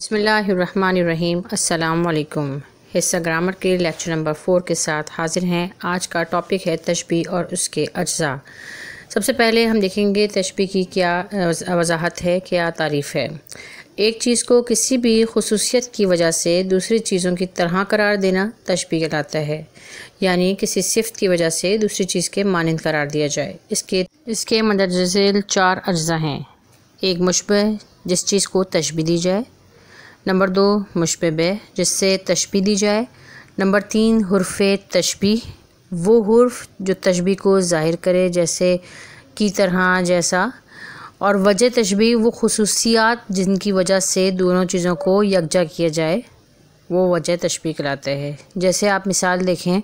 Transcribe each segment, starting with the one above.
بسمillahirrahmanirrahim السلام علیکم۔ حصہ گرامر کے لیکچر نمبر 4 کے ساتھ حاضر ہیں۔ آج کا ٹاپک ہے تشبیہ اور اس کے اجزاء۔ سب سے پہلے ہم دیکھیں گے تشبیہ کی کیا وضاحت ہے، کیا تعریف ہے۔ ایک چیز کو کسی بھی خصوصیت کی وجہ سے دوسری چیزوں کی طرح قرار دینا تشبیہ کہلاتا ہے، یعنی کسی صفت کی وجہ سے دوسری چیز کے مانند قرار دیا جائے۔ اس کے مندرجہ ذیل 4 اجزاء ہیں۔ ایک مشبہ، جس چیز کو تشبیہ دی جائے۔ نمبر 2 مشبہ بہ، جس سے تشبیہ دی جائے۔ نمبر 3 حرف تشبیہ، وہ حرف جو تشبیہ کو ظاہر کرے، جیسے کی طرح، جیسا۔ اور وجہ تشبیہ، وہ خصوصیات جن کی وجہ سے دونوں چیزوں کو یکجا کیا جائے، وہ وجہ تشبیہ کہلاتے ہیں۔ جیسے آپ مثال دیکھیں،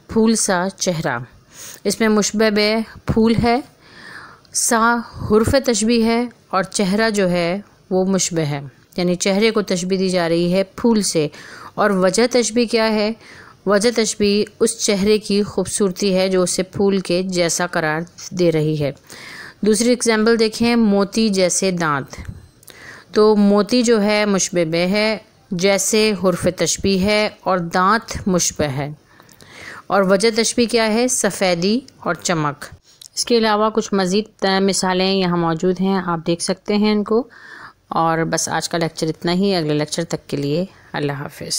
پھول سا چہرہ، اس میں مشبہ بہ پھول ہے، سا حرف تشبیہ ہے، اور چہرہ جو ہے وہ مشبہ ہے، یعنی چہرے کو تشبیہ دی جا رہی ہے پھول سے۔ اور وجہ تشبیہ کیا ہے؟ وجہ تشبیہ اس چہرے کی خوبصورتی ہے جو اسے پھول کے جیسا قرار دے رہی ہے۔ دوسری اگزامپل دیکھیں، موتی جیسے دانت، تو موتی جو ہے مشبہ بہ ہے، جیسے حرف تشبیہ ہے، اور دانت مشبہ ہے۔ اور وجہ تشبیہ کیا ہے؟ سفیدی اور چمک۔ اس کے علاوہ کچھ مزید مثالیں یہاں موجود ہیں، آپ دیکھ سکتے ہیں ان کو۔ اور بس آج کا لیکچر اتنا ہی۔ اگلے لیکچر تک کے لیے اللہ حافظ۔